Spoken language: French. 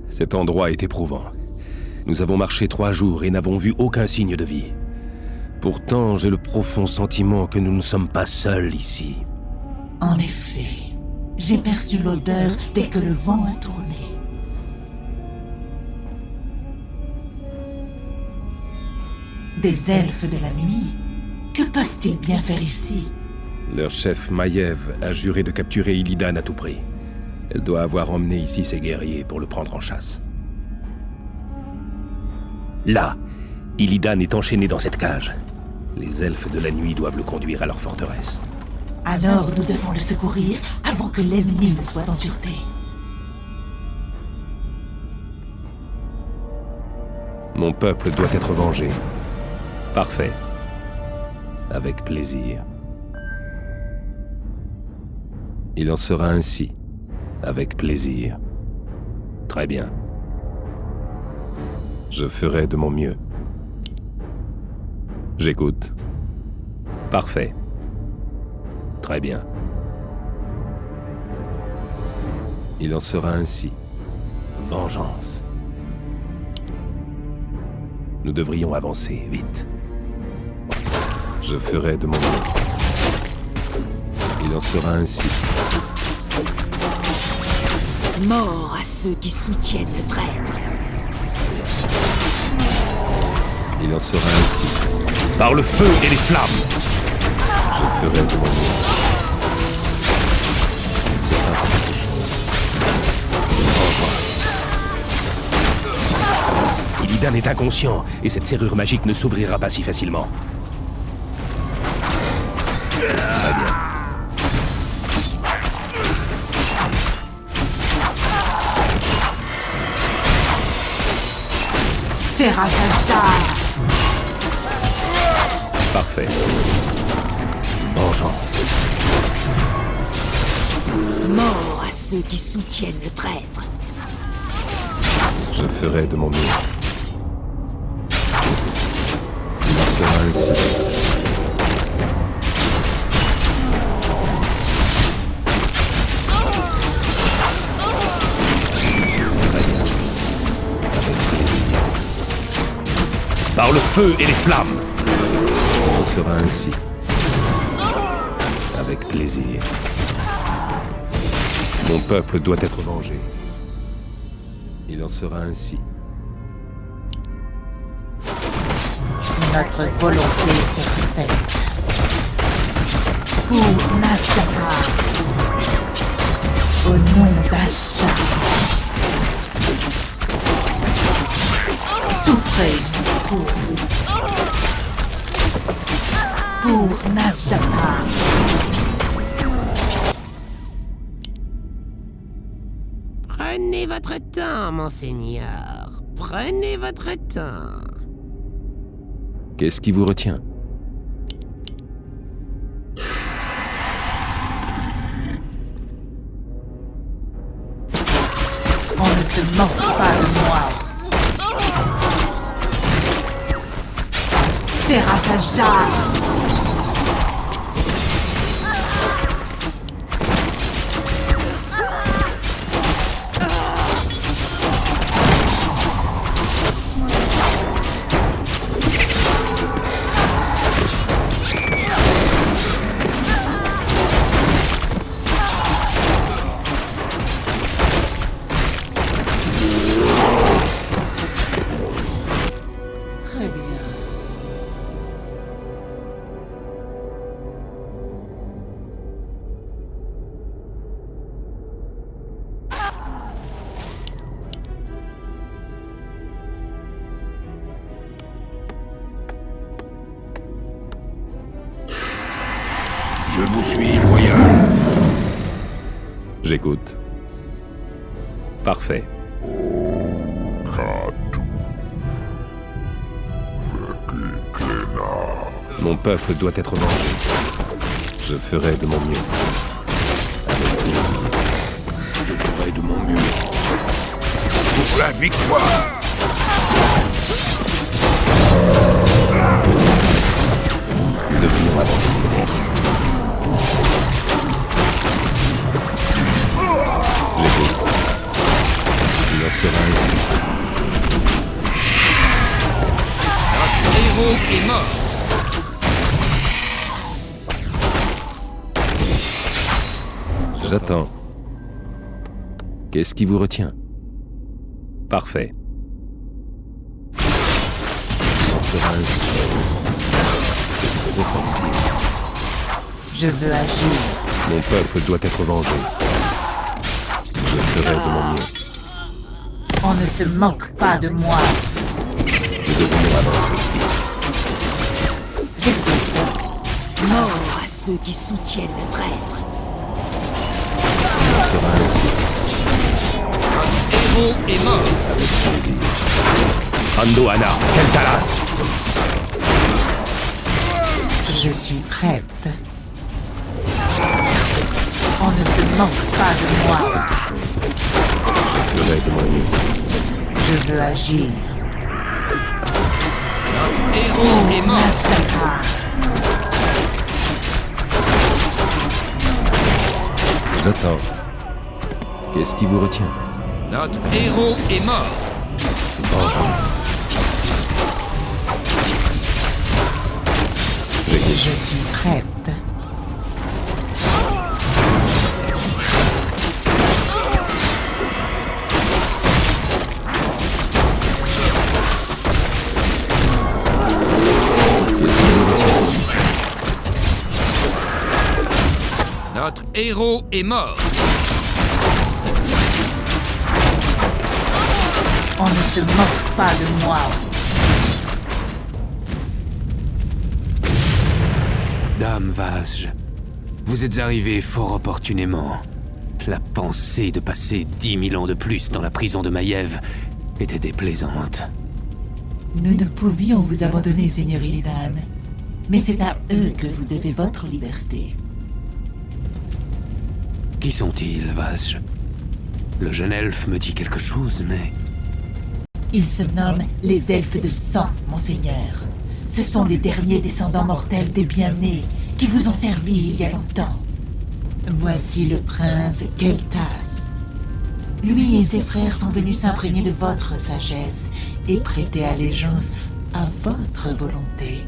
Cet endroit est éprouvant. Nous avons marché 3 jours et n'avons vu aucun signe de vie. Pourtant, j'ai le profond sentiment que nous ne sommes pas seuls ici. En effet, j'ai perçu l'odeur dès que le vent a tourné. Des elfes de la nuit? Que peuvent-ils bien faire ici? Leur chef Maiev a juré de capturer Illidan à tout prix. Elle doit avoir emmené ici ses guerriers pour le prendre en chasse. Là, Illidan est enchaîné dans cette cage. Les elfes de la nuit doivent le conduire à leur forteresse. Alors nous devons le secourir avant que l'ennemi ne soit en sûreté. Mon peuple doit être vengé. Parfait. Avec plaisir. Il en sera ainsi. Avec plaisir. Très bien. Je ferai de mon mieux. J'écoute. Parfait. Très bien. Il en sera ainsi. Vengeance. Nous devrions avancer, vite. Je ferai de mon mieux. Il en sera ainsi. Mort à ceux qui soutiennent le traître. Il en sera ainsi. Par le feu et les flammes. Je ferai de mon mieux. Il se passe quelque chose. Au revoir. Illidan est inconscient, et cette serrure magique ne s'ouvrira pas si facilement. Très bien. Ferrasacha! Parfait. Vengeance. Mort à ceux qui soutiennent le traître. Je ferai de mon mieux. Il en sera ainsi. Très bien. Avec plaisir. Par le feu et les flammes. Il en sera ainsi. Avec plaisir. Mon peuple doit être vengé. Il en sera ainsi. Notre volonté sera faite. Pour Nashara. Au nom d'Asha. Souffrez pour vous. Pour Nashara. Prenez votre temps, monseigneur. Prenez votre temps. Qu'est-ce qui vous retient? On ne se moque pas de moi. Ferrasacha! Très bien. Je vous suis loyal. J'écoute. Parfait. Mon peuple doit être vengé. Je ferai de mon mieux. Avec plaisir. Je ferai de mon mieux. Pour la victoire. Nous devrions avancer. J'écoute. Il en sera ainsi. Notre héros est mort. J'attends. Qu'est-ce qui vous retient? Parfait. Ça sera ainsi. C'est trop facile. Je veux agir. Mon peuple doit être vengé. Je ferai de mon mieux. On ne se moque pas de moi. Nous devons avancer. J'écoute. Mort à ceux qui soutiennent le traître. Ça sera ainsi. Notre héros est mort. Avec plaisir. Ando Anna, Keltalas! Je suis prête. On ne se moque pas de moi. Je ferai de mon mieux. Je veux agir. Notre héros est mort. Massacre. J'attends. Qu'est-ce qui vous retient? Notre héros est mort. Vengeance. Je suis prête. Qu'est-ce qui vous retient? Notre héros est mort. On ne se moque pas de moi. Dame Vazj, vous êtes arrivé fort opportunément. La pensée de passer 10 000 ans de plus dans la prison de Maiev était déplaisante. Nous ne pouvions vous abandonner, Seigneur Illidan. Mais c'est à eux que vous devez votre liberté. Qui sont-ils, Vazj? Le jeune elfe me dit quelque chose, mais... Ils se nomment les elfes de sang, monseigneur. Ce sont les derniers descendants mortels des bien-nés qui vous ont servi il y a longtemps. Voici le prince Keltas. Lui et ses frères sont venus s'imprégner de votre sagesse et prêter allégeance à votre volonté.